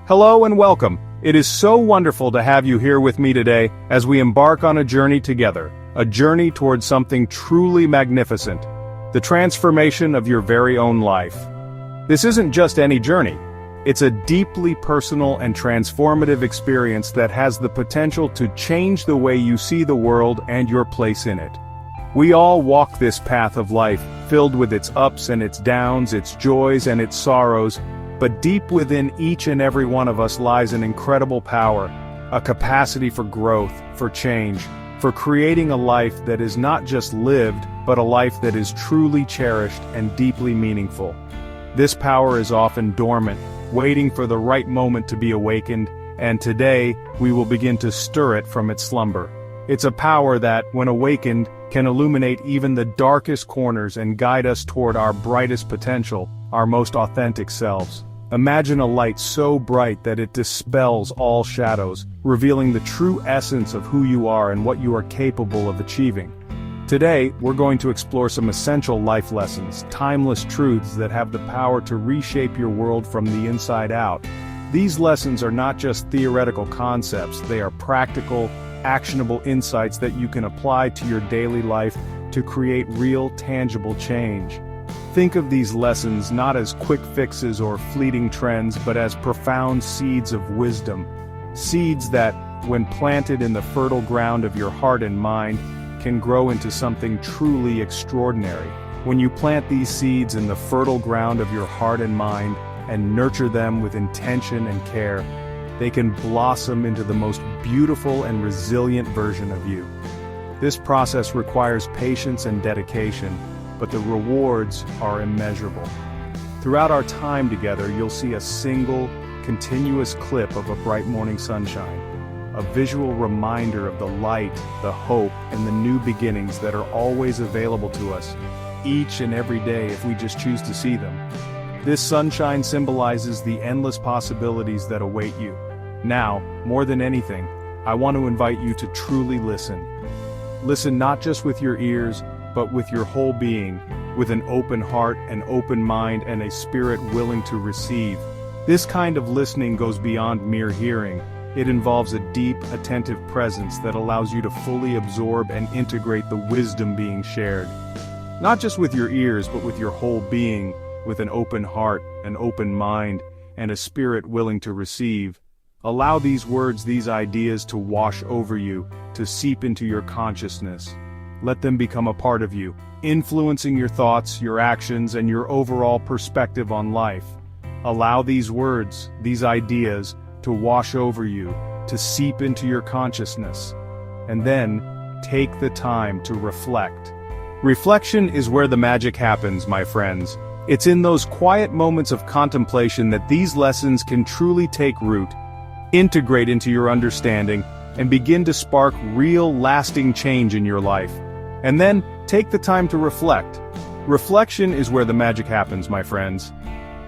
Hello and welcome. It is so wonderful to have you here with me today as we embark on a journey together, a journey towards something truly magnificent, the transformation of your very own life. This isn't just any journey. It's a deeply personal and transformative experience that has the potential to change the way you see the world and your place in it. We all walk this path of life, filled with its ups and its downs, its joys and its sorrows, but deep within each and every one of us lies an incredible power, a capacity for growth, for change, for creating a life that is not just lived, but a life that is truly cherished and deeply meaningful. This power is often dormant, waiting for the right moment to be awakened, and today, we will begin to stir it from its slumber. It's a power that, when awakened, can illuminate even the darkest corners and guide us toward our brightest potential, our most authentic selves. Imagine a light so bright that it dispels all shadows, revealing the true essence of who you are and what you are capable of achieving. Today, we're going to explore some essential life lessons, timeless truths that have the power to reshape your world from the inside out. These lessons are not just theoretical concepts, they are practical, actionable insights that you can apply to your daily life to create real, tangible change. Think of these lessons not as quick fixes or fleeting trends, but as profound seeds of wisdom. Seeds that, when planted in the fertile ground of your heart and mind, can grow into something truly extraordinary. When you plant these seeds in the fertile ground of your heart and mind, and nurture them with intention and care, they can blossom into the most beautiful and resilient version of you. This process requires patience and dedication, but the rewards are immeasurable. Throughout our time together, you'll see a single, continuous clip of a bright morning sunshine, a visual reminder of the light, the hope, and the new beginnings that are always available to us, each and every day if we just choose to see them. This sunshine symbolizes the endless possibilities that await you. Now, more than anything, I want to invite you to truly listen. Listen not just with your ears, but with your whole being, with an open heart, an open mind, and a spirit willing to receive. This kind of listening goes beyond mere hearing. It involves a deep, attentive presence that allows you to fully absorb and integrate the wisdom being shared. Not just with your ears, but with your whole being, with an open heart, an open mind, and a spirit willing to receive. Allow these words, these ideas to wash over you, to seep into your consciousness. Let them become a part of you, influencing your thoughts, your actions, and your overall perspective on life. Allow these words, these ideas, to wash over you, to seep into your consciousness. And then, take the time to reflect. Reflection is where the magic happens, my friends. It's in those quiet moments of contemplation that these lessons can truly take root, integrate into your understanding, and begin to spark real, lasting change in your life. And then, take the time to reflect. Reflection is where the magic happens, my friends.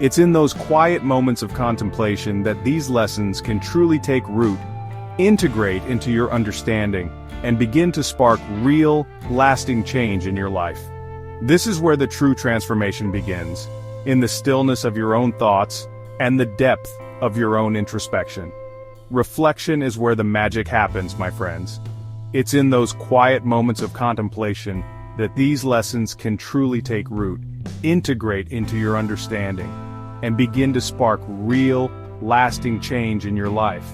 It's in those quiet moments of contemplation that these lessons can truly take root, integrate into your understanding, and begin to spark real, lasting change in your life. This is where the true transformation begins, in the stillness of your own thoughts and the depth of your own introspection. Reflection is where the magic happens, my friends. It's in those quiet moments of contemplation that these lessons can truly take root, integrate into your understanding, and begin to spark real, lasting change in your life.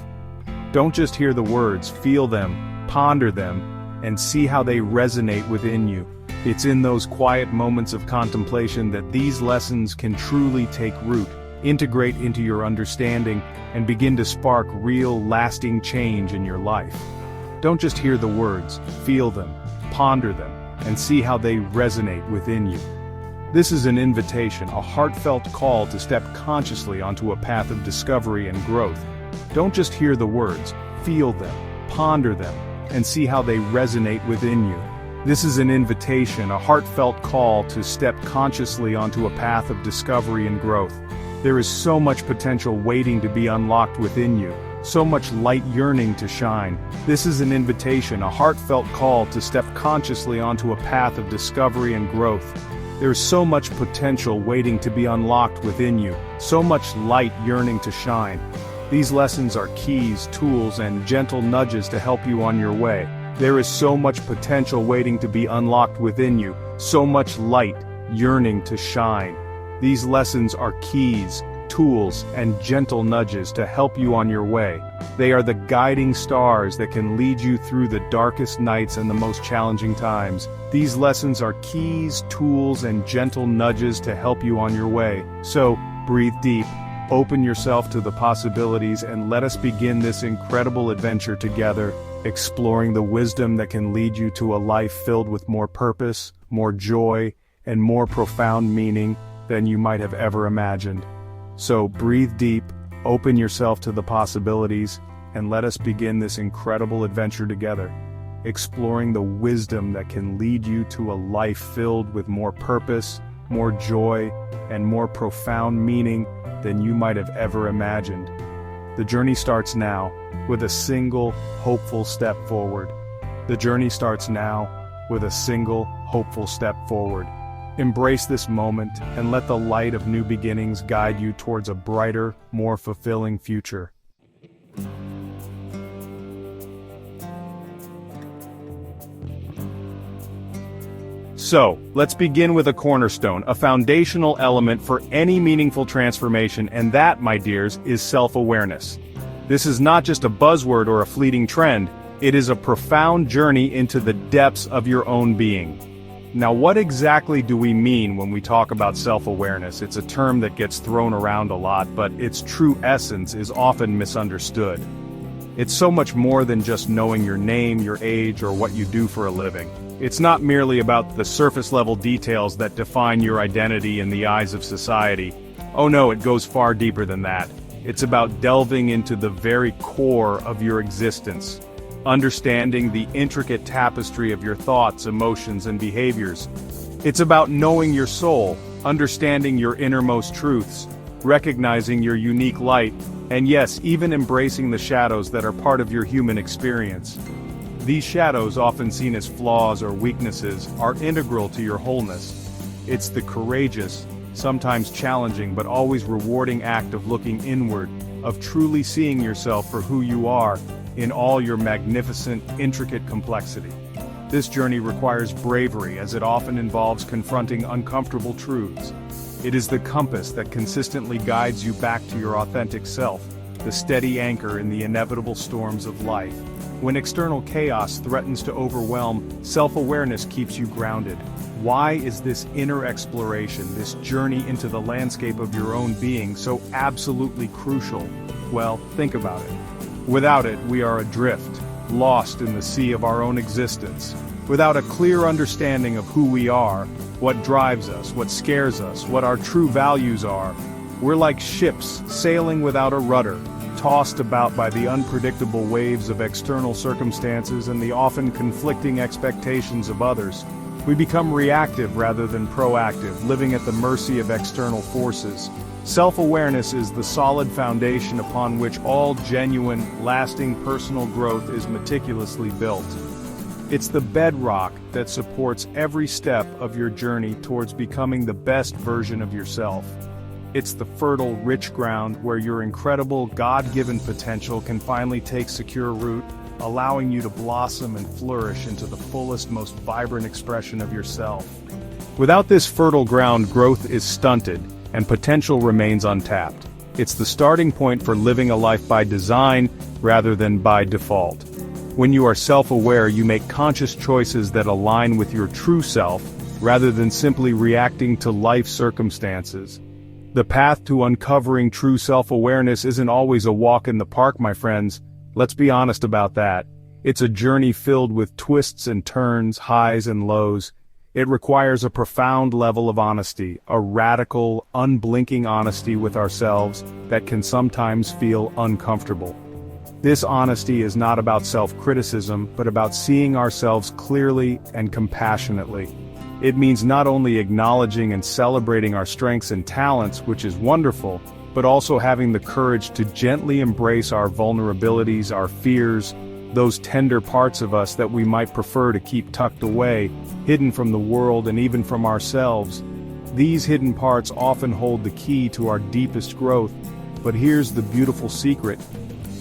Don't just hear the words, feel them, ponder them, and see how they resonate within you. It's in those quiet moments of contemplation that these lessons can truly take root, integrate into your understanding, and begin to spark real, lasting change in your life. Don't just hear the words, feel them, ponder them, and see how they resonate within you. This is an invitation, a heartfelt call to step consciously onto a path of discovery and growth. Don't just hear the words, feel them, ponder them, and see how they resonate within you. This is an invitation, a heartfelt call to step consciously onto a path of discovery and growth. There is so much potential waiting to be unlocked within you, so much light yearning to shine. This is an invitation, a heartfelt call to step consciously onto a path of discovery and growth. There is so much potential waiting to be unlocked within you, so much light yearning to shine. These lessons are keys, tools, and gentle nudges to help you on your way. There is so much potential waiting to be unlocked within you, so much light yearning to shine. These lessons are keys, tools, and gentle nudges to help you on your way. They are the guiding stars that can lead you through the darkest nights and the most challenging times. These lessons are keys, tools, and gentle nudges to help you on your way. So, breathe deep, open yourself to the possibilities, and let us begin this incredible adventure together, exploring the wisdom that can lead you to a life filled with more purpose, more joy, and more profound meaning than you might have ever imagined. So breathe deep, open yourself to the possibilities, and let us begin this incredible adventure together, exploring the wisdom that can lead you to a life filled with more purpose, more joy, and more profound meaning than you might have ever imagined. The journey starts now, with a single, hopeful step forward. The journey starts now, with a single, hopeful step forward. Embrace this moment, and let the light of new beginnings guide you towards a brighter, more fulfilling future. So, let's begin with a cornerstone, a foundational element for any meaningful transformation, and that, my dears, is self-awareness. This is not just a buzzword or a fleeting trend, it is a profound journey into the depths of your own being. Now, what exactly do we mean when we talk about self-awareness? It's a term that gets thrown around a lot, but its true essence is often misunderstood. It's so much more than just knowing your name, your age, or what you do for a living. It's not merely about the surface-level details that define your identity in the eyes of society. Oh no, it goes far deeper than that. It's about delving into the very core of your existence, understanding the intricate tapestry of your thoughts, emotions, and behaviors. It's about knowing your soul, understanding your innermost truths, recognizing your unique light, and yes, even embracing the shadows that are part of your human experience. These shadows, often seen as flaws or weaknesses, are integral to your wholeness. It's the courageous, sometimes challenging but always rewarding act of looking inward, of truly seeing yourself for who you are, in all your magnificent, intricate complexity. This journey requires bravery, as it often involves confronting uncomfortable truths. It is the compass that consistently guides you back to your authentic self, the steady anchor in the inevitable storms of life. When external chaos threatens to overwhelm, self-awareness keeps you grounded. Why is this inner exploration, this journey into the landscape of your own being, so absolutely crucial? Well, think about it. Without it, we are adrift, lost in the sea of our own existence. Without a clear understanding of who we are, what drives us, what scares us, what our true values are, we're like ships sailing without a rudder, tossed about by the unpredictable waves of external circumstances and the often conflicting expectations of others. We become reactive rather than proactive, living at the mercy of external forces. Self-awareness is the solid foundation upon which all genuine, lasting personal growth is meticulously built. It's the bedrock that supports every step of your journey towards becoming the best version of yourself. It's the fertile, rich ground where your incredible, God-given potential can finally take secure root, allowing you to blossom and flourish into the fullest, most vibrant expression of yourself. Without this fertile ground, growth is stunted, and potential remains untapped. It's the starting point for living a life by design, rather than by default. When you are self-aware, you make conscious choices that align with your true self, rather than simply reacting to life circumstances. The path to uncovering true self-awareness isn't always a walk in the park, my friends. Let's be honest about that. It's a journey filled with twists and turns, highs and lows. It requires a profound level of honesty, a radical, unblinking honesty with ourselves that can sometimes feel uncomfortable. This honesty is not about self-criticism, but about seeing ourselves clearly and compassionately. It means not only acknowledging and celebrating our strengths and talents, which is wonderful, but also having the courage to gently embrace our vulnerabilities, our fears, those tender parts of us that we might prefer to keep tucked away, hidden from the world and even from ourselves. These hidden parts often hold the key to our deepest growth. But here's the beautiful secret.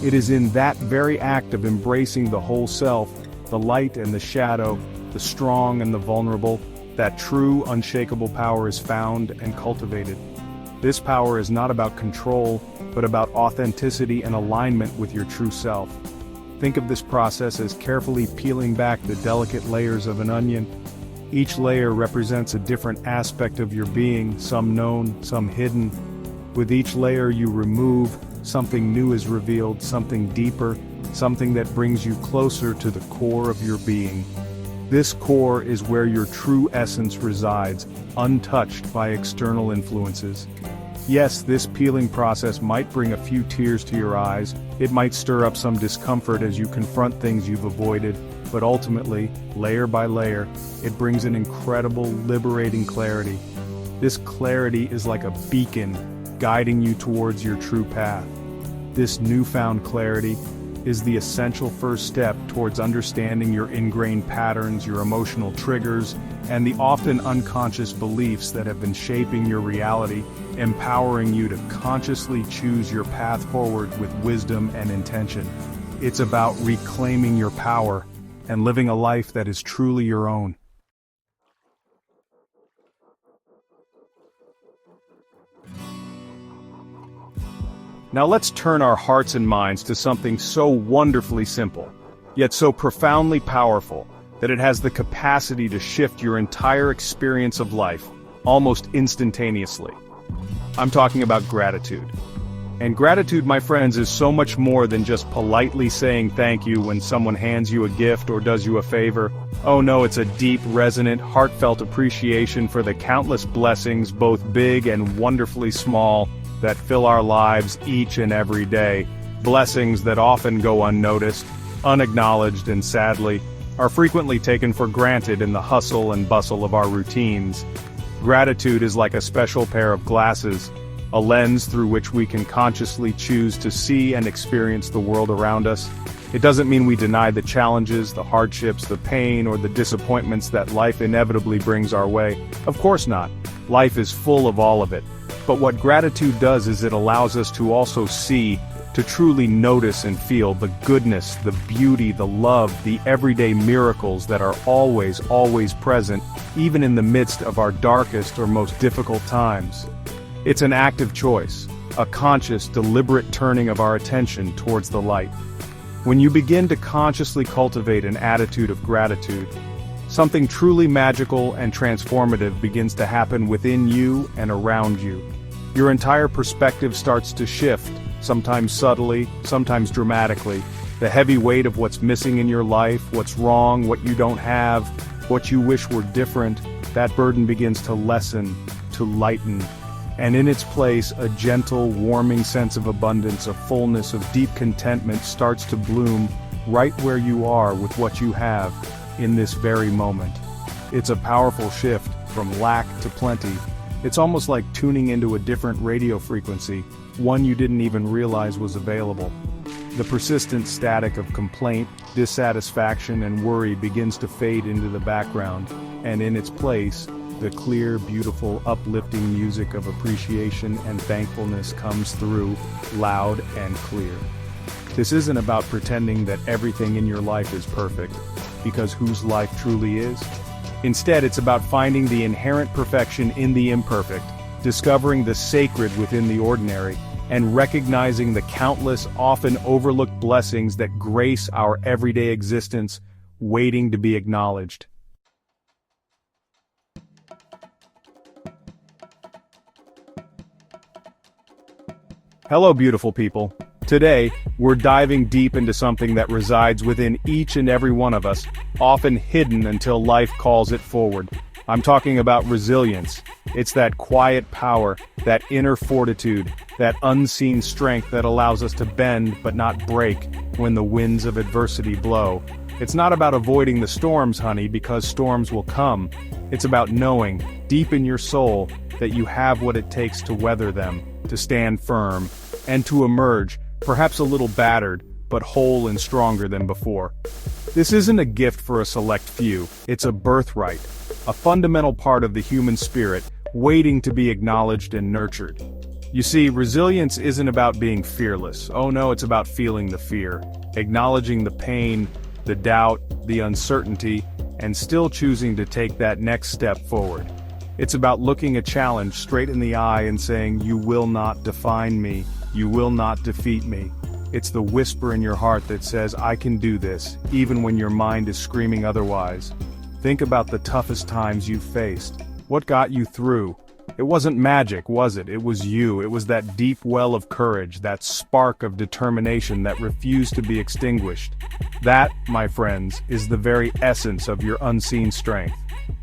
It is in that very act of embracing the whole self, the light and the shadow, the strong and the vulnerable, that true, unshakable power is found and cultivated. This power is not about control, but about authenticity and alignment with your true self. Think of this process as carefully peeling back the delicate layers of an onion. Each layer represents a different aspect of your being, some known, some hidden. With each layer you remove, something new is revealed, something deeper, something that brings you closer to the core of your being. This core is where your true essence resides, untouched by external influences. Yes, this peeling process might bring a few tears to your eyes, it might stir up some discomfort as you confront things you've avoided, but ultimately, layer by layer, it brings an incredible, liberating clarity. This clarity is like a beacon, guiding you towards your true path. This newfound clarity is the essential first step towards understanding your ingrained patterns, your emotional triggers, and the often unconscious beliefs that have been shaping your reality, empowering you to consciously choose your path forward with wisdom and intention. It's about reclaiming your power and living a life that is truly your own. Now let's turn our hearts and minds to something so wonderfully simple, yet so profoundly powerful, that it has the capacity to shift your entire experience of life, almost instantaneously. I'm talking about gratitude. And gratitude, my friends, is so much more than just politely saying thank you when someone hands you a gift or does you a favor. Oh no, it's a deep, resonant, heartfelt appreciation for the countless blessings, both big and wonderfully small, that fill our lives each and every day. Blessings that often go unnoticed, unacknowledged, and sadly, are frequently taken for granted in the hustle and bustle of our routines. Gratitude is like a special pair of glasses, a lens through which we can consciously choose to see and experience the world around us. It doesn't mean we deny the challenges, the hardships, the pain, or the disappointments that life inevitably brings our way. Of course not. Life is full of all of it. But what gratitude does is it allows us to also see, to truly notice and feel the goodness, the beauty, the love, the everyday miracles that are always, always present, even in the midst of our darkest or most difficult times. It's an active choice, a conscious, deliberate turning of our attention towards the light. When you begin to consciously cultivate an attitude of gratitude, something truly magical and transformative begins to happen within you and around you. Your entire perspective starts to shift, sometimes subtly, sometimes dramatically. The heavy weight of what's missing in your life, what's wrong, what you don't have, what you wish were different, that burden begins to lessen, to lighten. And in its place, a gentle, warming sense of abundance, of fullness, of deep contentment starts to bloom right where you are with what you have in this very moment. It's a powerful shift from lack to plenty. It's almost like tuning into a different radio frequency, one you didn't even realize was available. The persistent static of complaint, dissatisfaction, and worry begins to fade into the background, and in its place, the clear, beautiful, uplifting music of appreciation and thankfulness comes through, loud and clear. This isn't about pretending that everything in your life is perfect, because whose life truly is? Instead, it's about finding the inherent perfection in the imperfect, discovering the sacred within the ordinary, and recognizing the countless, often overlooked blessings that grace our everyday existence, waiting to be acknowledged. Hello, beautiful people. Today, we're diving deep into something that resides within each and every one of us, often hidden until life calls it forward. I'm talking about resilience. It's that quiet power, that inner fortitude, that unseen strength that allows us to bend but not break when the winds of adversity blow. It's not about avoiding the storms, honey, because storms will come. It's about knowing, deep in your soul, that you have what it takes to weather them, to stand firm, and to emerge, perhaps a little battered, but whole and stronger than before. This isn't a gift for a select few, it's a birthright, a fundamental part of the human spirit, waiting to be acknowledged and nurtured. You see, resilience isn't about being fearless. Oh no, it's about feeling the fear, acknowledging the pain, the doubt, the uncertainty, and still choosing to take that next step forward. It's about looking a challenge straight in the eye and saying, "You will not define me, you will not defeat me." It's the whisper in your heart that says, "I can do this," even when your mind is screaming otherwise. Think about the toughest times you've faced. What got you through? It wasn't magic, was it? It was you. It was that deep well of courage, that spark of determination that refused to be extinguished. That, my friends, is the very essence of your unseen strength.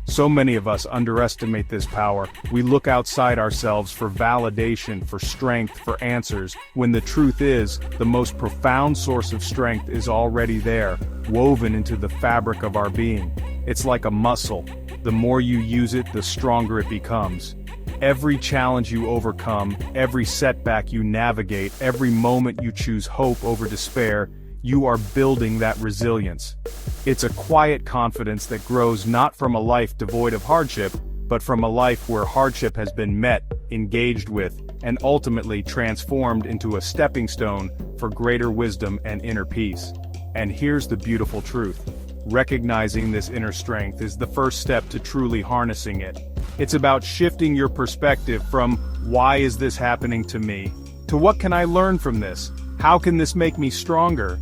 So many of us underestimate this power. We look outside ourselves for validation, for strength, for answers, when the truth is, the most profound source of strength is already there, woven into the fabric of our being. It's like a muscle. The more you use it, the stronger it becomes. Every challenge you overcome, every setback you navigate, every moment you choose hope over despair, you are building that resilience. It's a quiet confidence that grows not from a life devoid of hardship, but from a life where hardship has been met, engaged with, and ultimately transformed into a stepping stone for greater wisdom and inner peace. And here's the beautiful truth. Recognizing this inner strength is the first step to truly harnessing it. It's about shifting your perspective from, "Why is this happening to me?" to "What can I learn from this? How can this make me stronger?"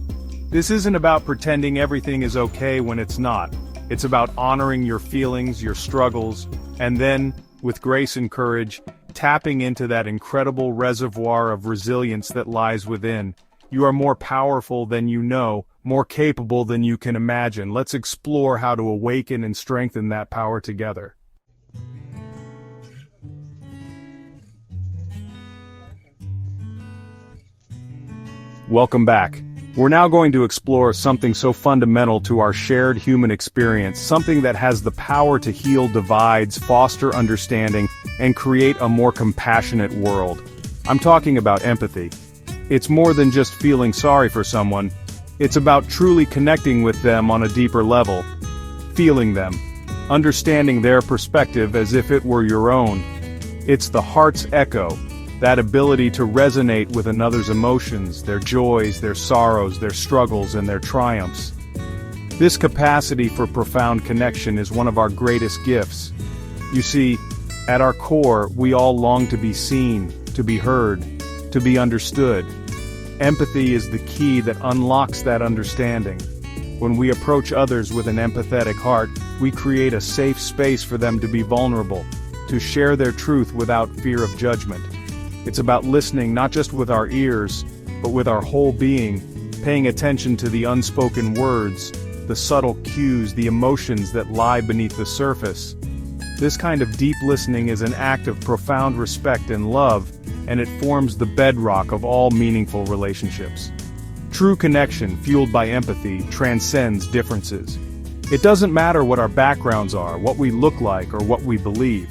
This isn't about pretending everything is okay when it's not. It's about honoring your feelings, your struggles, and then, with grace and courage, tapping into that incredible reservoir of resilience that lies within. You are more powerful than you know, more capable than you can imagine. Let's explore how to awaken and strengthen that power together. Welcome back. We're now going to explore something so fundamental to our shared human experience, something that has the power to heal divides, foster understanding, and create a more compassionate world. I'm talking about empathy. It's more than just feeling sorry for someone. It's about truly connecting with them on a deeper level, feeling them, understanding their perspective as if it were your own. It's the heart's echo, that ability to resonate with another's emotions, their joys, their sorrows, their struggles, and their triumphs. This capacity for profound connection is one of our greatest gifts. You see, at our core, we all long to be seen, to be heard, to be understood. Empathy is the key that unlocks that understanding. When we approach others with an empathetic heart, we create a safe space for them to be vulnerable, to share their truth without fear of judgment. It's about listening not just with our ears, but with our whole being, paying attention to the unspoken words, the subtle cues, the emotions that lie beneath the surface. This kind of deep listening is an act of profound respect and love, and it forms the bedrock of all meaningful relationships. True connection, fueled by empathy, transcends differences. It doesn't matter what our backgrounds are, what we look like, or what we believe.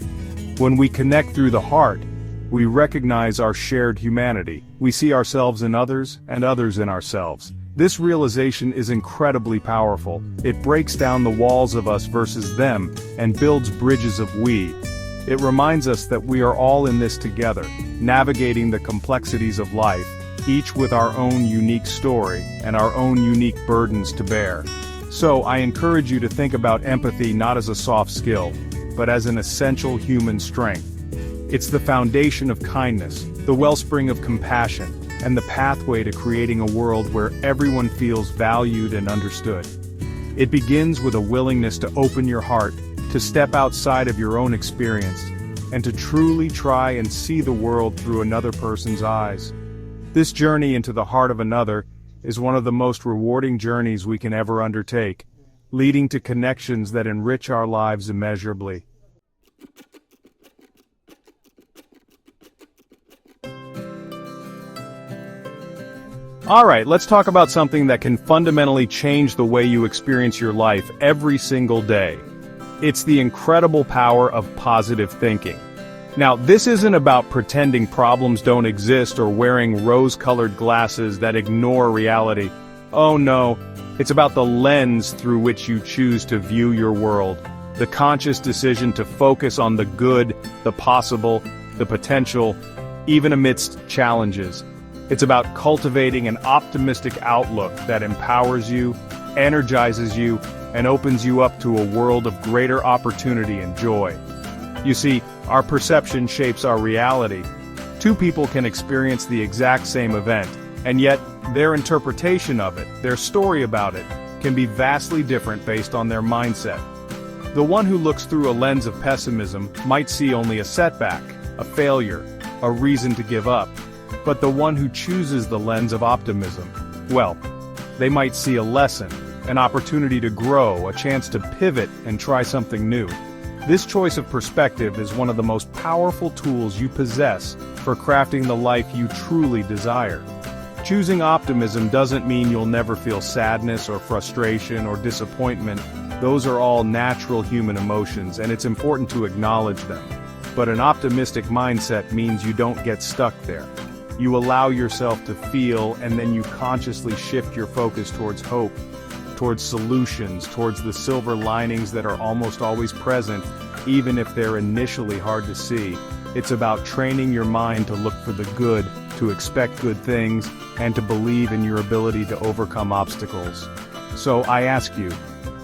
When we connect through the heart, we recognize our shared humanity. We see ourselves in others, and others in ourselves. This realization is incredibly powerful. It breaks down the walls of us versus them, and builds bridges of we. It reminds us that we are all in this together, navigating the complexities of life, each with our own unique story, and our own unique burdens to bear. So I encourage you to think about empathy not as a soft skill, but as an essential human strength. It's the foundation of kindness, the wellspring of compassion, and the pathway to creating a world where everyone feels valued and understood. It begins with a willingness to open your heart, to step outside of your own experience, and to truly try and see the world through another person's eyes. This journey into the heart of another is one of the most rewarding journeys we can ever undertake, leading to connections that enrich our lives immeasurably. Alright, let's talk about something that can fundamentally change the way you experience your life every single day. It's the incredible power of positive thinking. Now, this isn't about pretending problems don't exist or wearing rose-colored glasses that ignore reality. Oh no, it's about the lens through which you choose to view your world. The conscious decision to focus on the good, the possible, the potential, even amidst challenges. It's about cultivating an optimistic outlook that empowers you, energizes you, and opens you up to a world of greater opportunity and joy. You see, our perception shapes our reality. Two people can experience the exact same event, and yet their interpretation of it, their story about it, can be vastly different based on their mindset. The one who looks through a lens of pessimism might see only a setback, a failure, a reason to give up. But the one who chooses the lens of optimism, well, they might see a lesson, an opportunity to grow, a chance to pivot and try something new. This choice of perspective is one of the most powerful tools you possess for crafting the life you truly desire. Choosing optimism doesn't mean you'll never feel sadness or frustration or disappointment. Those are all natural human emotions, and it's important to acknowledge them. But an optimistic mindset means you don't get stuck there. You allow yourself to feel, and then you consciously shift your focus towards hope, towards solutions, towards the silver linings that are almost always present, even if they're initially hard to see. It's about training your mind to look for the good, to expect good things, and to believe in your ability to overcome obstacles. So I ask you,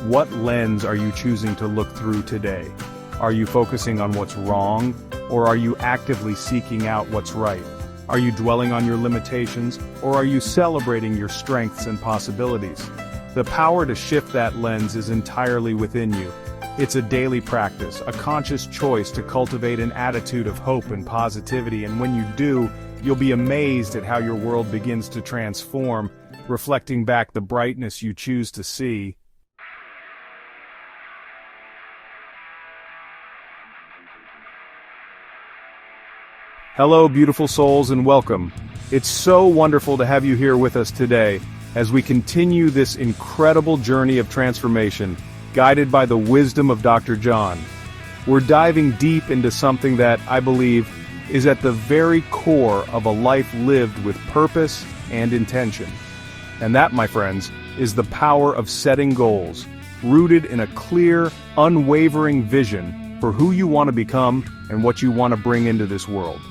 what lens are you choosing to look through today? Are you focusing on what's wrong, or are you actively seeking out what's right? Are you dwelling on your limitations, or are you celebrating your strengths and possibilities? The power to shift that lens is entirely within you. It's a daily practice, a conscious choice to cultivate an attitude of hope and positivity, and when you do, you'll be amazed at how your world begins to transform, reflecting back the brightness you choose to see. Hello, beautiful souls, and welcome. It's so wonderful to have you here with us today as we continue this incredible journey of transformation, guided by the wisdom of Dr. John. We're diving deep into something that, I believe, is at the very core of a life lived with purpose and intention. And that, my friends, is the power of setting goals, rooted in a clear, unwavering vision for who you want to become and what you want to bring into this world.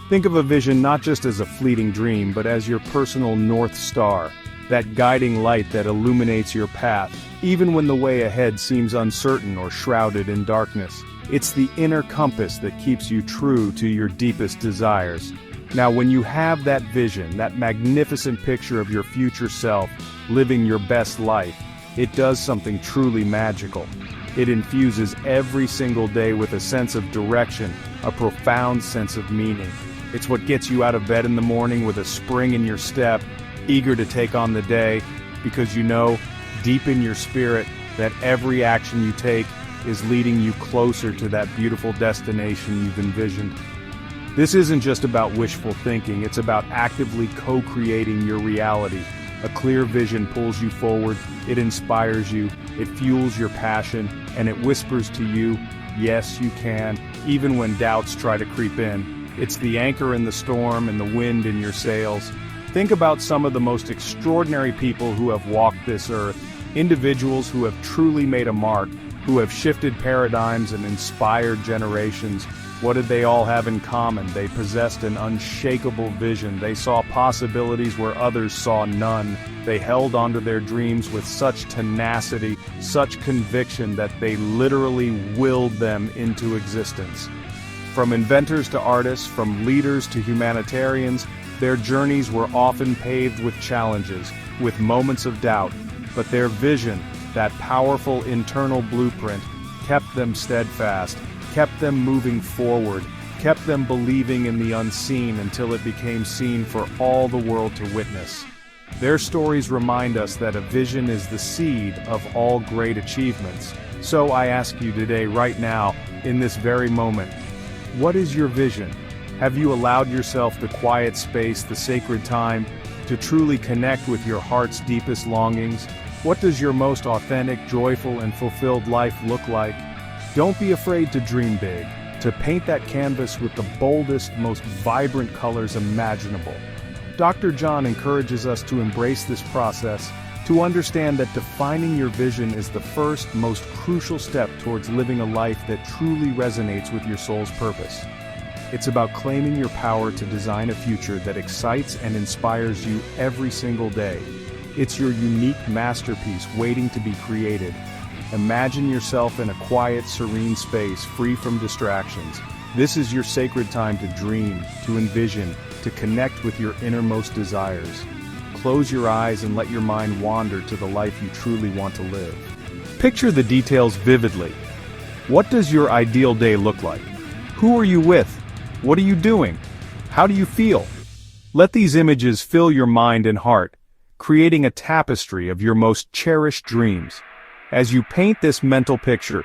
Think of a vision not just as a fleeting dream, but as your personal North Star, that guiding light that illuminates your path, even when the way ahead seems uncertain or shrouded in darkness. It's the inner compass that keeps you true to your deepest desires. Now, when you have that vision, that magnificent picture of your future self, living your best life, it does something truly magical. It infuses every single day with a sense of direction, a profound sense of meaning. It's what gets you out of bed in the morning with a spring in your step, eager to take on the day, because you know, deep in your spirit, that every action you take is leading you closer to that beautiful destination you've envisioned. This isn't just about wishful thinking, it's about actively co-creating your reality. A clear vision pulls you forward, it inspires you, it fuels your passion, and it whispers to you, yes, you can, even when doubts try to creep in. It's the anchor in the storm and the wind in your sails. Think about some of the most extraordinary people who have walked this earth, individuals who have truly made a mark, who have shifted paradigms and inspired generations. What did they all have in common? They possessed an unshakable vision. They saw possibilities where others saw none. They held onto their dreams with such tenacity, such conviction that they literally willed them into existence. From inventors to artists, from leaders to humanitarians, their journeys were often paved with challenges, with moments of doubt, but their vision, that powerful internal blueprint, kept them steadfast, kept them moving forward, kept them believing in the unseen until it became seen for all the world to witness. Their stories remind us that a vision is the seed of all great achievements. So I ask you today, right now, in this very moment, what is your vision? Have you allowed yourself the quiet space, the sacred time, to truly connect with your heart's deepest longings? What does your most authentic, joyful, and fulfilled life look like? Don't be afraid to dream big, to paint that canvas with the boldest, most vibrant colors imaginable. Dr. John encourages us to embrace this process, to understand that defining your vision is the first, most crucial step towards living a life that truly resonates with your soul's purpose. It's about claiming your power to design a future that excites and inspires you every single day. It's your unique masterpiece waiting to be created. Imagine yourself in a quiet, serene space, free from distractions. This is your sacred time to dream, to envision, to connect with your innermost desires. Close your eyes and let your mind wander to the life you truly want to live. Picture the details vividly. What does your ideal day look like? Who are you with? What are you doing? How do you feel? Let these images fill your mind and heart, creating a tapestry of your most cherished dreams. As you paint this mental picture,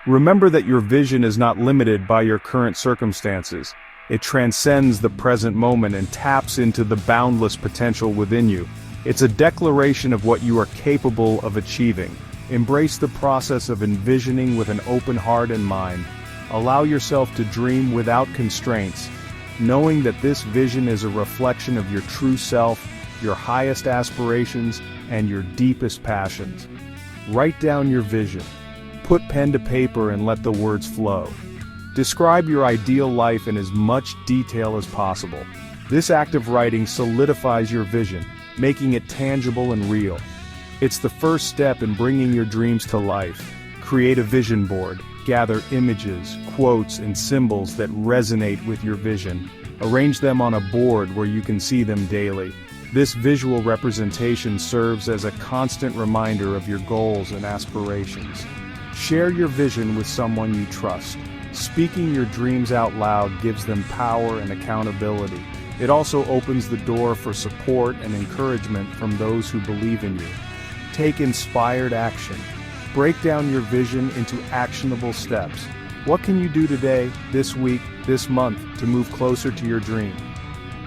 remember that your vision is not limited by your current circumstances. It transcends the present moment and taps into the boundless potential within you. It's a declaration of what you are capable of achieving. Embrace the process of envisioning with an open heart and mind. Allow yourself to dream without constraints, knowing that this vision is a reflection of your true self, your highest aspirations, and your deepest passions. Write down your vision. Put pen to paper and let the words flow. Describe your ideal life in as much detail as possible. This act of writing solidifies your vision, making it tangible and real. It's the first step in bringing your dreams to life. Create a vision board. Gather images, quotes, and symbols that resonate with your vision. Arrange them on a board where you can see them daily. This visual representation serves as a constant reminder of your goals and aspirations. Share your vision with someone you trust. Speaking your dreams out loud gives them power and accountability. It also opens the door for support and encouragement from those who believe in you. Take inspired action. Break down your vision into actionable steps. What can you do today, this week, this month to move closer to your dream?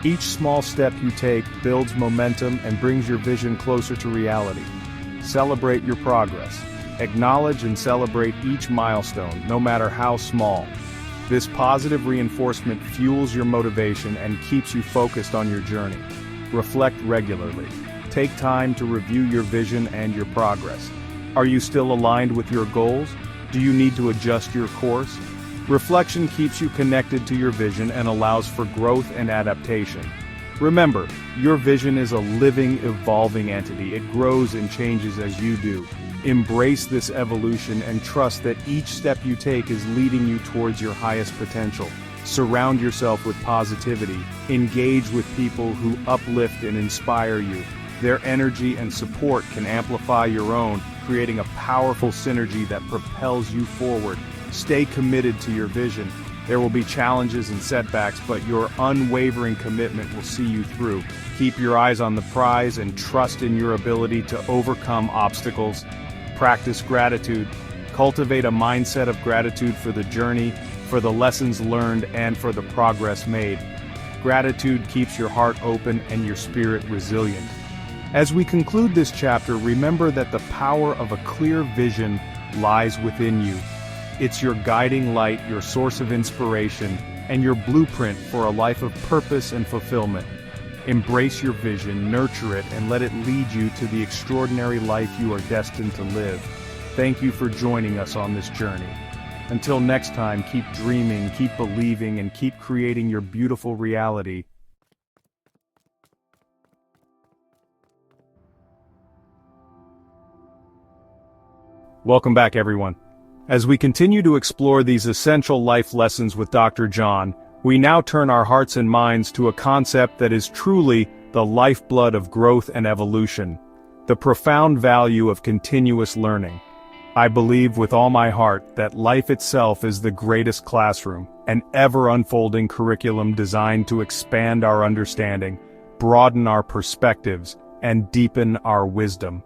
Each small step you take builds momentum and brings your vision closer to reality. Celebrate your progress. Acknowledge and celebrate each milestone, no matter how small. This positive reinforcement fuels your motivation and keeps you focused on your journey. Reflect regularly. Take time to review your vision and your progress. Are you still aligned with your goals? Do you need to adjust your course? Reflection keeps you connected to your vision and allows for growth and adaptation. Remember, your vision is a living, evolving entity. It grows and changes as you do. Embrace this evolution and trust that each step you take is leading you towards your highest potential. Surround yourself with positivity. Engage with people who uplift and inspire you. Their energy and support can amplify your own, creating a powerful synergy that propels you forward. Stay committed to your vision. There will be challenges and setbacks, but your unwavering commitment will see you through. Keep your eyes on the prize and trust in your ability to overcome obstacles. Practice gratitude. Cultivate a mindset of gratitude for the journey, for the lessons learned, and for the progress made. Gratitude keeps your heart open and your spirit resilient. As we conclude this chapter, remember that the power of a clear vision lies within you. It's your guiding light, your source of inspiration, and your blueprint for a life of purpose and fulfillment. Embrace your vision, nurture it, and let it lead you to the extraordinary life you are destined to live. Thank you for joining us on this journey. Until next time, keep dreaming, keep believing, and keep creating your beautiful reality. Welcome back, everyone. As we continue to explore these essential life lessons with Dr. John, we now turn our hearts and minds to a concept that is truly the lifeblood of growth and evolution, the profound value of continuous learning. I believe with all my heart that life itself is the greatest classroom, an ever-unfolding curriculum designed to expand our understanding, broaden our perspectives, and deepen our wisdom.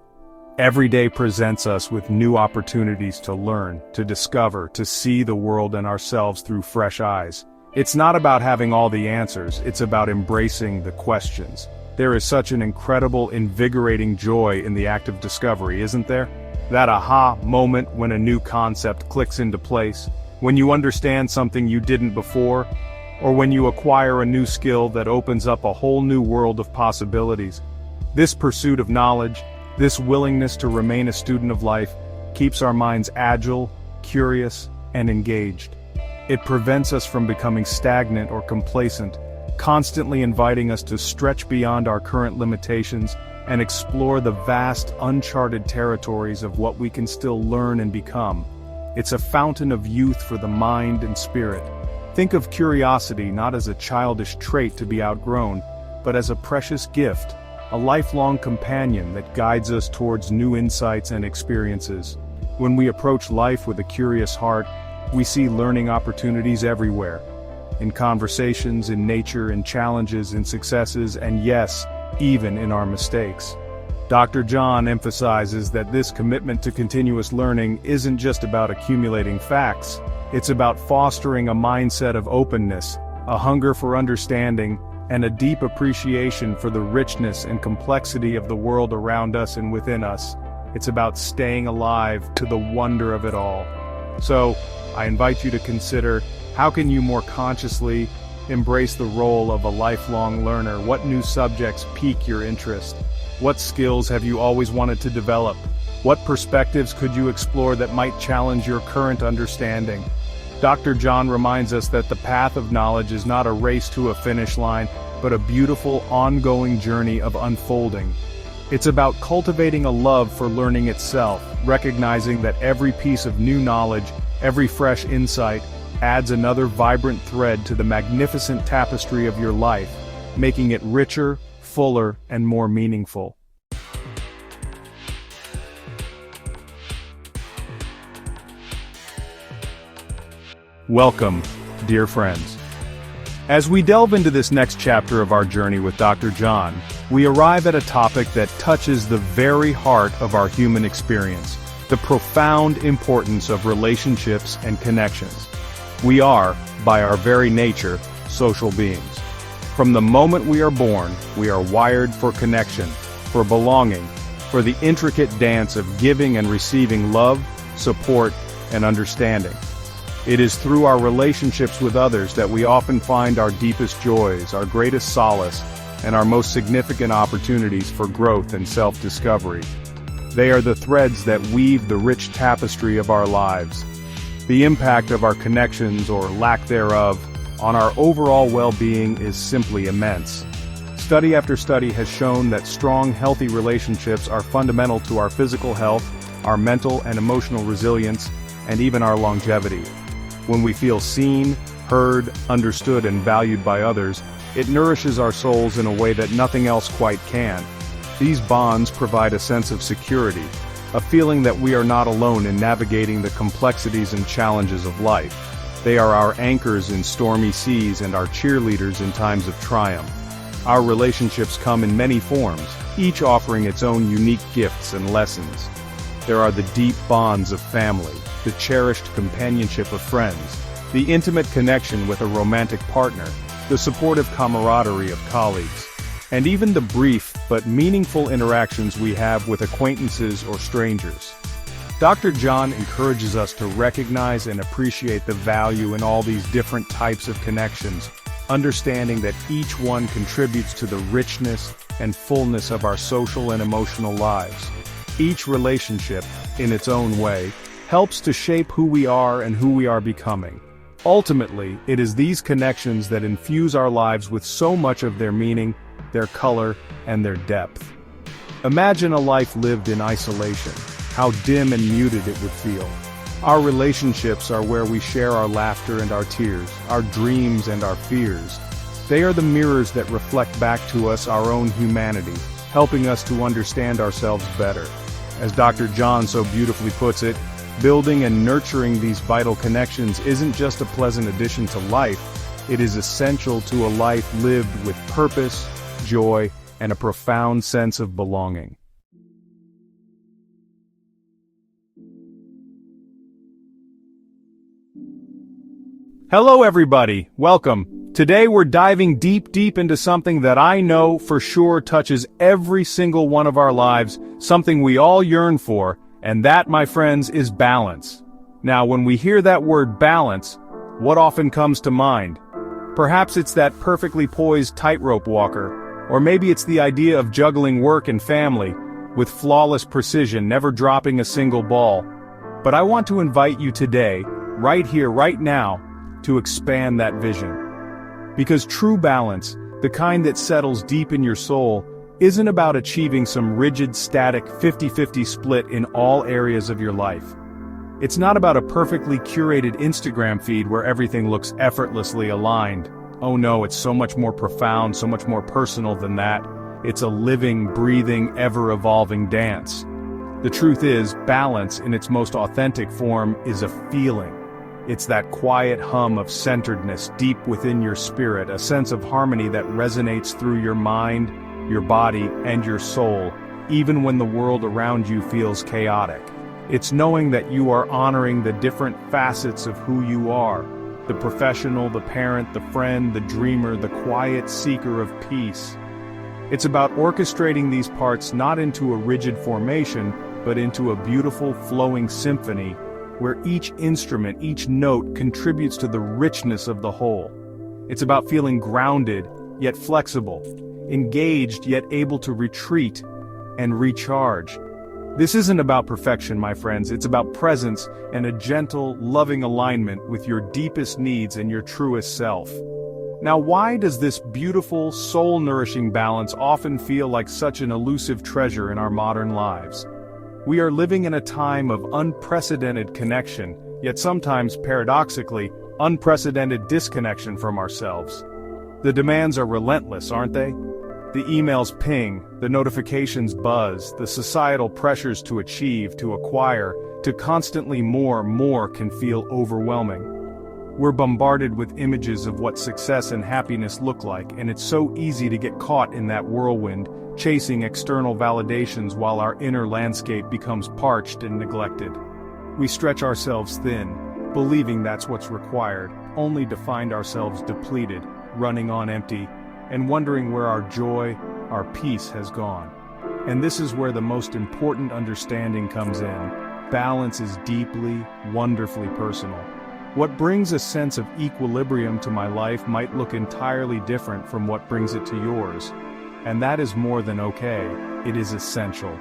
Every day presents us with new opportunities to learn, to discover, to see the world and ourselves through fresh eyes. It's not about having all the answers, it's about embracing the questions. There is such an incredible, invigorating joy in the act of discovery, isn't there? That aha moment when a new concept clicks into place, when you understand something you didn't before, or when you acquire a new skill that opens up a whole new world of possibilities. This pursuit of knowledge, this willingness to remain a student of life, keeps our minds agile, curious, and engaged. It prevents us from becoming stagnant or complacent, constantly inviting us to stretch beyond our current limitations and explore the vast, uncharted territories of what we can still learn and become. It's a fountain of youth for the mind and spirit. Think of curiosity not as a childish trait to be outgrown, but as a precious gift, a lifelong companion that guides us towards new insights and experiences. When we approach life with a curious heart, we see learning opportunities everywhere. In conversations, in nature, in challenges, in successes, and yes, even in our mistakes. Dr. John emphasizes that this commitment to continuous learning isn't just about accumulating facts, it's about fostering a mindset of openness, a hunger for understanding, and a deep appreciation for the richness and complexity of the world around us and within us. It's about staying alive to the wonder of it all. So, I invite you to consider, how can you more consciously embrace the role of a lifelong learner? What new subjects pique your interest? What skills have you always wanted to develop? What perspectives could you explore that might challenge your current understanding? Dr. John reminds us that the path of knowledge is not a race to a finish line, but a beautiful, ongoing journey of unfolding. It's about cultivating a love for learning itself, recognizing that every piece of new knowledge, every fresh insight, adds another vibrant thread to the magnificent tapestry of your life, making it richer, fuller, and more meaningful. Welcome, dear friends. As we delve into this next chapter of our journey with Dr. John, we arrive at a topic that touches the very heart of our human experience, the profound importance of relationships and connections. We are, by our very nature, social beings. From the moment we are born, we are wired for connection, for belonging, for the intricate dance of giving and receiving love, support, and understanding. It is through our relationships with others that we often find our deepest joys, our greatest solace, and our most significant opportunities for growth and self-discovery. They are the threads that weave the rich tapestry of our lives. The impact of our connections, or lack thereof, on our overall well-being is simply immense. Study after study has shown that strong, healthy relationships are fundamental to our physical health, our mental and emotional resilience, and even our longevity. When we feel seen, heard, understood, and valued by others, it nourishes our souls in a way that nothing else quite can. These bonds provide a sense of security, a feeling that we are not alone in navigating the complexities and challenges of life. They are our anchors in stormy seas and our cheerleaders in times of triumph. Our relationships come in many forms, each offering its own unique gifts and lessons. There are the deep bonds of family, the cherished companionship of friends, the intimate connection with a romantic partner, the supportive camaraderie of colleagues, and even the brief but meaningful interactions we have with acquaintances or strangers. Dr. John encourages us to recognize and appreciate the value in all these different types of connections, understanding that each one contributes to the richness and fullness of our social and emotional lives. Each relationship, in its own way, helps to shape who we are and who we are becoming. Ultimately, it is these connections that infuse our lives with so much of their meaning, their color, and their depth. Imagine a life lived in isolation, how dim and muted it would feel. Our relationships are where we share our laughter and our tears, our dreams and our fears. They are the mirrors that reflect back to us our own humanity, helping us to understand ourselves better. As Dr. John so beautifully puts it, building and nurturing these vital connections isn't just a pleasant addition to life, it is essential to a life lived with purpose, joy, and a profound sense of belonging. Hello everybody, welcome. Today we're diving deep into something that I know for sure touches every single one of our lives, something we all yearn for, and that, my friends, is balance. Now, when we hear that word balance, what often comes to mind? Perhaps it's that perfectly poised tightrope walker, or maybe it's the idea of juggling work and family, with flawless precision, never dropping a single ball. But I want to invite you today, right here, right now, to expand that vision. Because true balance, the kind that settles deep in your soul, isn't about achieving some rigid, static 50-50 split in all areas of your life. It's not about a perfectly curated Instagram feed where everything looks effortlessly aligned. Oh no, it's so much more profound, so much more personal than that. It's a living, breathing, ever-evolving dance. The truth is, balance in its most authentic form is a feeling. It's that quiet hum of centeredness deep within your spirit, a sense of harmony that resonates through your mind, your body, and your soul, even when the world around you feels chaotic. It's knowing that you are honoring the different facets of who you are, the professional, the parent, the friend, the dreamer, the quiet seeker of peace. It's about orchestrating these parts not into a rigid formation, but into a beautiful flowing symphony, where each instrument, each note contributes to the richness of the whole. It's about feeling grounded, yet flexible, engaged yet able to retreat and recharge. This isn't about perfection, my friends, it's about presence and a gentle, loving alignment with your deepest needs and your truest self. Now, why does this beautiful, soul-nourishing balance often feel like such an elusive treasure in our modern lives? We are living in a time of unprecedented connection, yet sometimes, paradoxically, unprecedented disconnection from ourselves. The demands are relentless, aren't they? The emails ping, the notifications buzz, the societal pressures to achieve, to acquire, to constantly more can feel overwhelming. We're bombarded with images of what success and happiness look like, and it's so easy to get caught in that whirlwind, chasing external validations while our inner landscape becomes parched and neglected. We stretch ourselves thin, believing that's what's required, only to find ourselves depleted, running on empty, and wondering where our joy, our peace has gone. And this is where the most important understanding comes in. Balance is deeply, wonderfully personal. What brings a sense of equilibrium to my life might look entirely different from what brings it to yours. And that is more than okay, it is essential.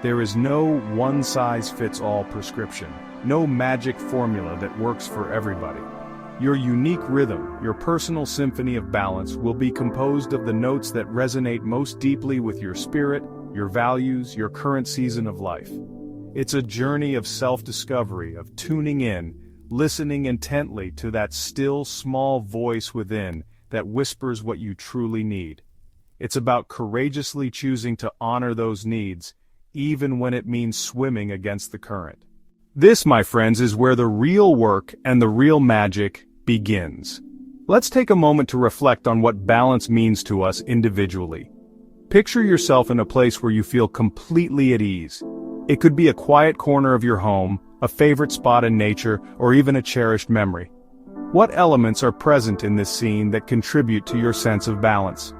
There is no one-size-fits-all prescription, no magic formula that works for everybody. Your unique rhythm, your personal symphony of balance, will be composed of the notes that resonate most deeply with your spirit, your values, your current season of life. It's a journey of self-discovery, of tuning in, listening intently to that still small voice within that whispers what you truly need. It's about courageously choosing to honor those needs, even when it means swimming against the current. This, my friends, is where the real work and the real magic begins. Let's take a moment to reflect on what balance means to us individually. Picture yourself in a place where you feel completely at ease. It could be a quiet corner of your home, a favorite spot in nature, or even a cherished memory. What elements are present in this scene that contribute to your sense of balance?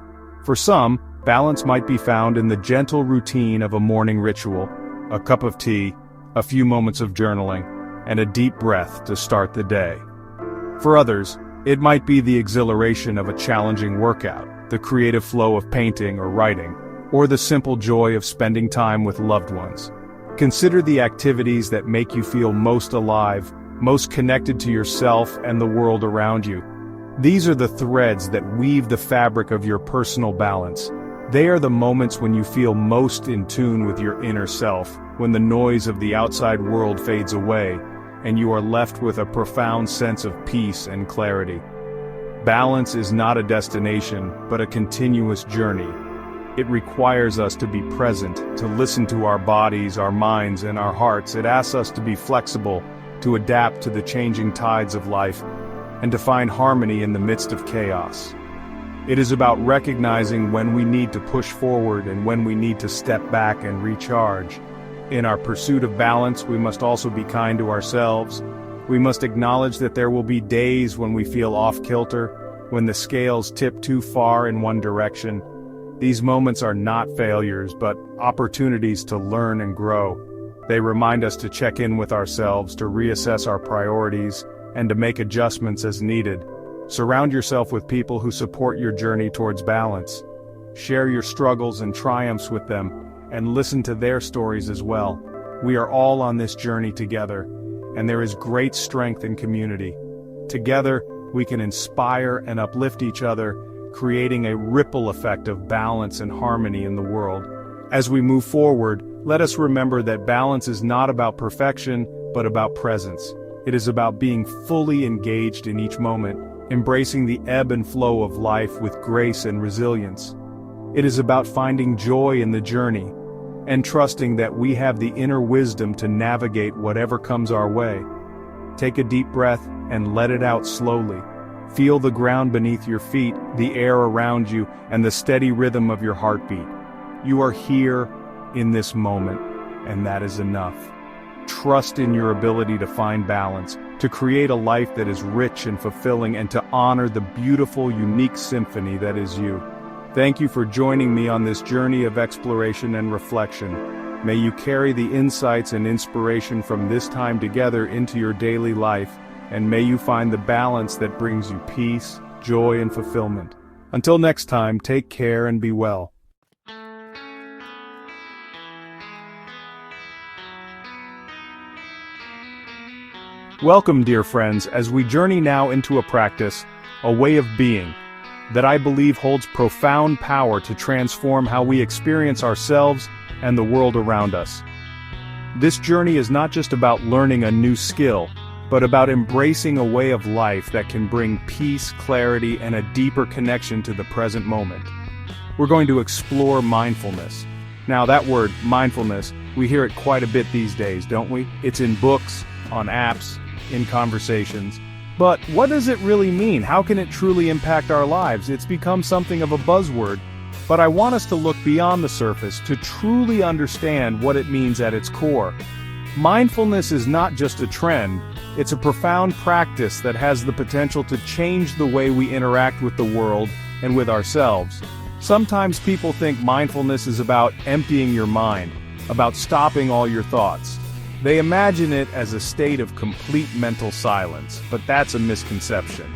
For some, balance might be found in the gentle routine of a morning ritual, a cup of tea, a few moments of journaling, and a deep breath to start the day. For others, it might be the exhilaration of a challenging workout, the creative flow of painting or writing, or the simple joy of spending time with loved ones. Consider the activities that make you feel most alive, most connected to yourself and the world around you. These are the threads that weave the fabric of your personal balance. They are the moments when you feel most in tune with your inner self, when the noise of the outside world fades away, and you are left with a profound sense of peace and clarity. Balance is not a destination, but a continuous journey. It requires us to be present, to listen to our bodies, our minds, and our hearts. It asks us to be flexible, to adapt to the changing tides of life, and to find harmony in the midst of chaos. It is about recognizing when we need to push forward and when we need to step back and recharge. In our pursuit of balance, we must also be kind to ourselves. We must acknowledge that there will be days when we feel off-kilter, when the scales tip too far in one direction. These moments are not failures, but opportunities to learn and grow. They remind us to check in with ourselves, to reassess our priorities, and to make adjustments as needed. Surround yourself with people who support your journey towards balance. Share your struggles and triumphs with them, and listen to their stories as well. We are all on this journey together, and there is great strength in community. Together, we can inspire and uplift each other, creating a ripple effect of balance and harmony in the world. As we move forward, let us remember that balance is not about perfection, but about presence. It is about being fully engaged in each moment, embracing the ebb and flow of life with grace and resilience. It is about finding joy in the journey, and trusting that we have the inner wisdom to navigate whatever comes our way. Take a deep breath and let it out slowly. Feel the ground beneath your feet, the air around you, and the steady rhythm of your heartbeat. You are here in this moment, and that is enough. Trust in your ability to find balance, to create a life that is rich and fulfilling, and to honor the beautiful, unique symphony that is you. Thank you for joining me on this journey of exploration and reflection. May you carry the insights and inspiration from this time together into your daily life, and may you find the balance that brings you peace, joy, and fulfillment. Until next time, take care and be well. Welcome, dear friends, as we journey now into a practice, a way of being, that I believe holds profound power to transform how we experience ourselves and the world around us. This journey is not just about learning a new skill, but about embracing a way of life that can bring peace, clarity, and a deeper connection to the present moment. We're going to explore mindfulness. Now, that word, mindfulness, we hear it quite a bit these days, don't we? It's in books, on apps, in conversations. But what does it really mean? How can it truly impact our lives? It's become something of a buzzword, but I want us to look beyond the surface to truly understand what it means at its core. Mindfulness is not just a trend, it's a profound practice that has the potential to change the way we interact with the world and with ourselves. Sometimes people think mindfulness is about emptying your mind, about stopping all your thoughts. They imagine it as a state of complete mental silence, but that's a misconception.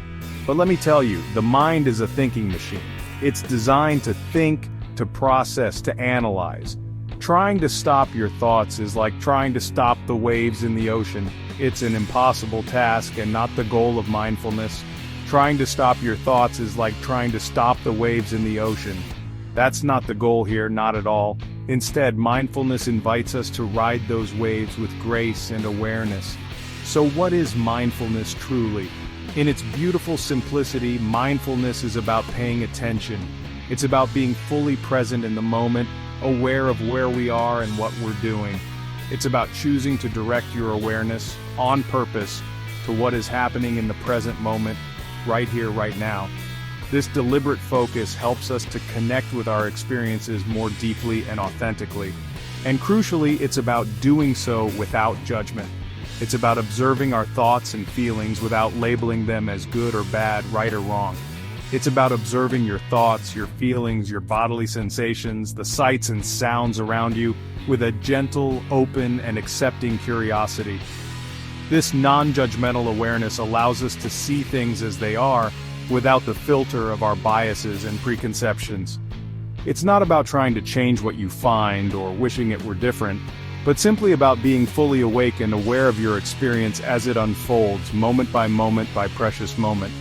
But let me tell you, the mind is a thinking machine. It's designed to think, to process, to analyze. Trying to stop your thoughts is like trying to stop the waves in the ocean. It's an impossible task and not the goal of mindfulness. Trying to stop your thoughts is like trying to stop the waves in the ocean. That's not the goal here, not at all. Instead, mindfulness invites us to ride those waves with grace and awareness. So what is mindfulness truly? In its beautiful simplicity, mindfulness is about paying attention. It's about being fully present in the moment, aware of where we are and what we're doing. It's about choosing to direct your awareness, on purpose, to what is happening in the present moment, right here, right now. This deliberate focus helps us to connect with our experiences more deeply and authentically. And crucially, it's about doing so without judgment. It's about observing our thoughts and feelings without labeling them as good or bad, right or wrong. It's about observing your thoughts, your feelings, your bodily sensations, the sights and sounds around you, with a gentle, open, and accepting curiosity. This non-judgmental awareness allows us to see things as they are, without the filter of our biases and preconceptions. It's not about trying to change what you find or wishing it were different, but simply about being fully awake and aware of your experience as it unfolds, moment by precious moment.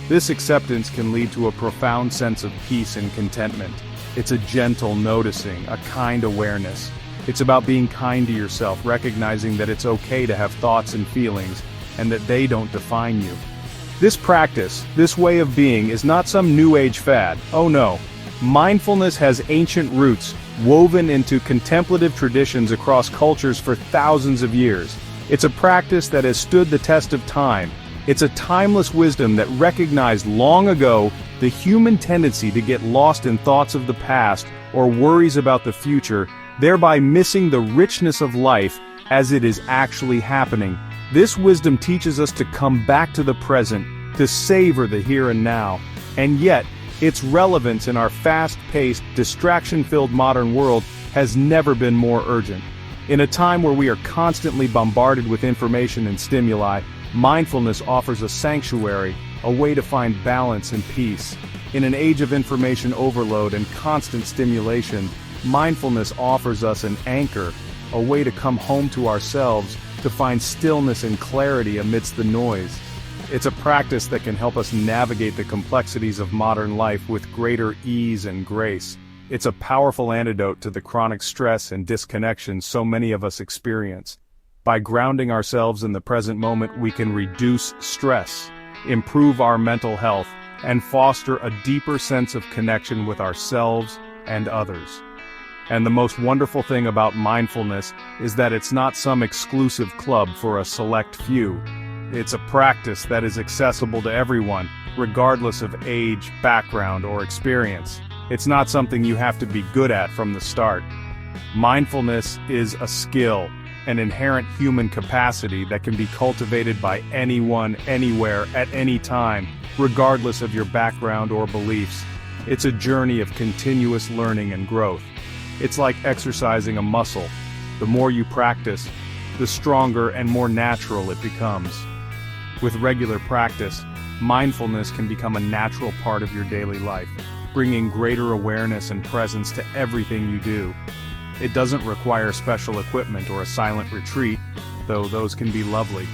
This acceptance can lead to a profound sense of peace and contentment. It's a gentle noticing, a kind awareness. It's about being kind to yourself, recognizing that it's okay to have thoughts and feelings, and that they don't define you. This practice, this way of being, is not some new age fad. Oh no. Mindfulness has ancient roots, woven into contemplative traditions across cultures for thousands of years. It's a practice that has stood the test of time. It's a timeless wisdom that recognized long ago the human tendency to get lost in thoughts of the past or worries about the future, thereby missing the richness of life as it is actually happening. This wisdom teaches us to come back to the present, to savor the here and now, and yet, its relevance in our fast-paced, distraction-filled modern world has never been more urgent. In a time where we are constantly bombarded with information and stimuli, mindfulness offers a sanctuary, a way to find balance and peace. In an age of information overload and constant stimulation, mindfulness offers us an anchor, a way to come home to ourselves, to find stillness and clarity amidst the noise. It's a practice that can help us navigate the complexities of modern life with greater ease and grace. It's a powerful antidote to the chronic stress and disconnection so many of us experience. By grounding ourselves in the present moment, we can reduce stress, improve our mental health, and foster a deeper sense of connection with ourselves and others. And the most wonderful thing about mindfulness is that it's not some exclusive club for a select few. It's a practice that is accessible to everyone, regardless of age, background, or experience. It's not something you have to be good at from the start. Mindfulness is a skill, an inherent human capacity that can be cultivated by anyone, anywhere, at any time, regardless of your background or beliefs. It's a journey of continuous learning and growth. It's like exercising a muscle. The more you practice, the stronger and more natural it becomes. With regular practice, mindfulness can become a natural part of your daily life, bringing greater awareness and presence to everything you do. It doesn't require special equipment or a silent retreat, though those can be lovely.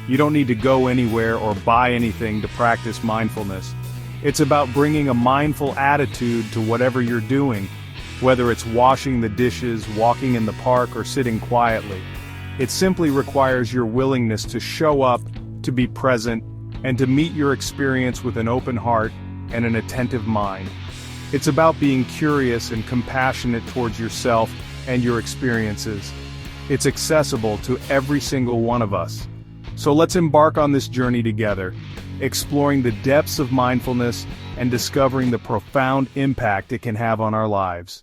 You don't need to go anywhere or buy anything to practice mindfulness. It's about bringing a mindful attitude to whatever you're doing, whether it's washing the dishes, walking in the park, or sitting quietly. It simply requires your willingness to show up, to be present, and to meet your experience with an open heart and an attentive mind. It's about being curious and compassionate towards yourself and your experiences. It's accessible to every single one of us. So let's embark on this journey together, exploring the depths of mindfulness and discovering the profound impact it can have on our lives.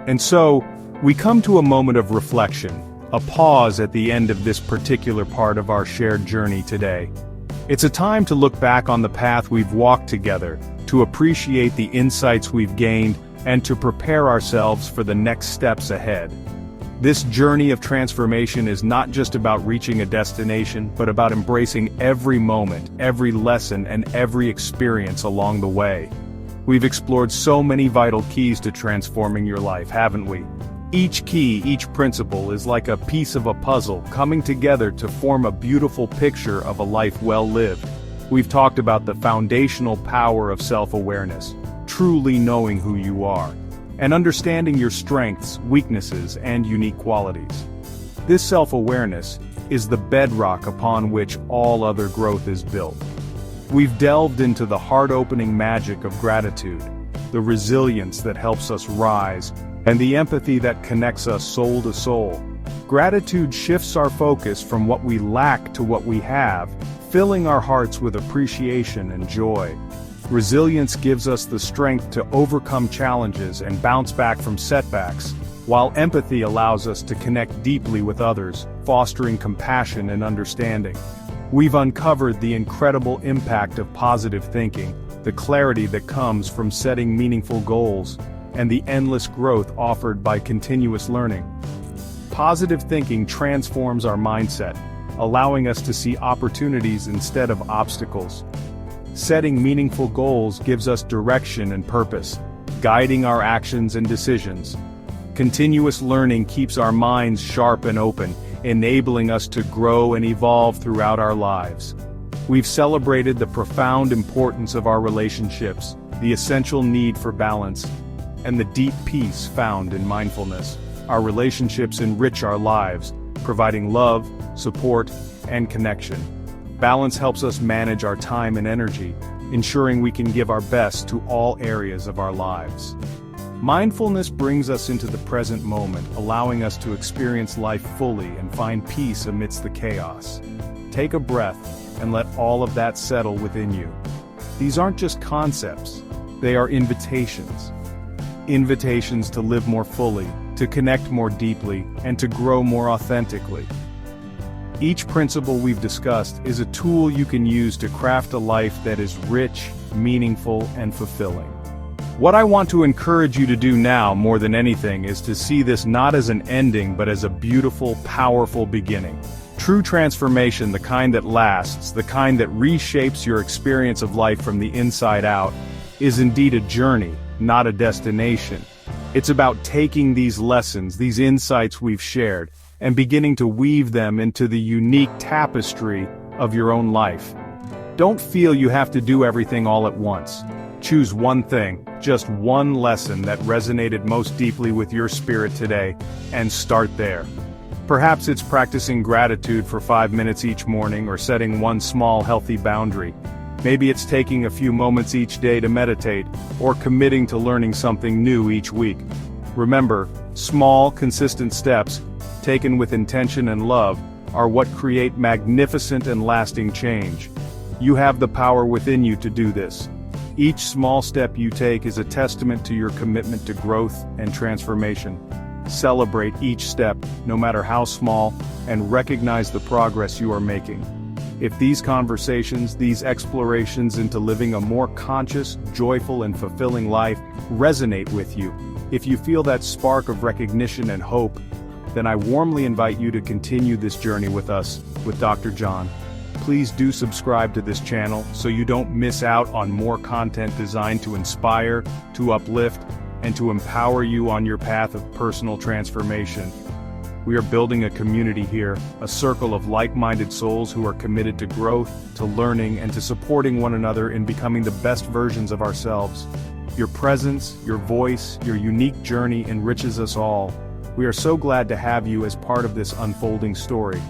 And so, we come to a moment of reflection, a pause at the end of this particular part of our shared journey today. It's a time to look back on the path we've walked together, to appreciate the insights we've gained, and to prepare ourselves for the next steps ahead. This journey of transformation is not just about reaching a destination, but about embracing every moment, every lesson, and every experience along the way. We've explored so many vital keys to transforming your life, haven't we? Each key, each principle is like a piece of a puzzle coming together to form a beautiful picture of a life well lived. We've talked about the foundational power of self-awareness, truly knowing who you are, and understanding your strengths, weaknesses, and unique qualities. This self-awareness is the bedrock upon which all other growth is built. We've delved into the heart-opening magic of gratitude, the resilience that helps us rise, and the empathy that connects us soul to soul. Gratitude shifts our focus from what we lack to what we have, filling our hearts with appreciation and joy. Resilience gives us the strength to overcome challenges and bounce back from setbacks, while empathy allows us to connect deeply with others, fostering compassion and understanding. We've uncovered the incredible impact of positive thinking, the clarity that comes from setting meaningful goals, and the endless growth offered by continuous learning. Positive thinking transforms our mindset, allowing us to see opportunities instead of obstacles. Setting meaningful goals gives us direction and purpose, guiding our actions and decisions. Continuous learning keeps our minds sharp and open, enabling us to grow and evolve throughout our lives. We've celebrated the profound importance of our relationships, the essential need for balance, and the deep peace found in mindfulness. Our relationships enrich our lives, providing love, support, and connection. Balance helps us manage our time and energy, ensuring we can give our best to all areas of our lives. Mindfulness brings us into the present moment, allowing us to experience life fully and find peace amidst the chaos. Take a breath and let all of that settle within you. These aren't just concepts, they are invitations. Invitations to live more fully, to connect more deeply, and to grow more authentically. Each principle we've discussed is a tool you can use to craft a life that is rich, meaningful, and fulfilling. What I want to encourage you to do now, more than anything, is to see this not as an ending but as a beautiful, powerful beginning. True transformation, the kind that lasts, the kind that reshapes your experience of life from the inside out, is indeed a journey, not a destination. It's about taking these lessons, these insights we've shared, and beginning to weave them into the unique tapestry of your own life. Don't feel you have to do everything all at once. Choose one thing, just one lesson that resonated most deeply with your spirit today, and start there. Perhaps it's practicing gratitude for 5 minutes each morning or setting one small healthy boundary. Maybe it's taking a few moments each day to meditate, or committing to learning something new each week. Remember, small, consistent steps, taken with intention and love, are what create magnificent and lasting change. You have the power within you to do this. Each small step you take is a testament to your commitment to growth and transformation. Celebrate each step, no matter how small, and recognize the progress you are making. If these conversations, these explorations into living a more conscious, joyful, and fulfilling life resonate with you, if you feel that spark of recognition and hope, then I warmly invite you to continue this journey with us, with Dr. John. Please do subscribe to this channel so you don't miss out on more content designed to inspire, to uplift, and to empower you on your path of personal transformation. We are building a community here, a circle of like-minded souls who are committed to growth, to learning, and to supporting one another in becoming the best versions of ourselves. Your presence, your voice, your unique journey enriches us all. We are so glad to have you as part of this unfolding story.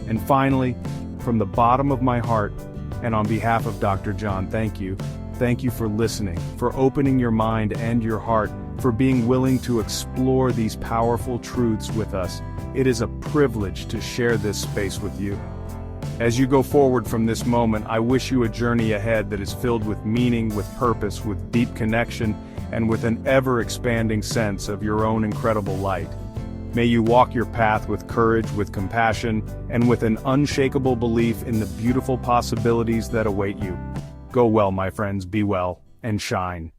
And finally, from the bottom of my heart, and on behalf of Dr. John, thank you. Thank you for listening, for opening your mind and your heart, for being willing to explore these powerful truths with us. It is a privilege to share this space with you. As you go forward from this moment, I wish you a journey ahead that is filled with meaning, with purpose, with deep connection, and with an ever-expanding sense of your own incredible light. May you walk your path with courage, with compassion, and with an unshakable belief in the beautiful possibilities that await you. Go well, my friends, be well, and shine.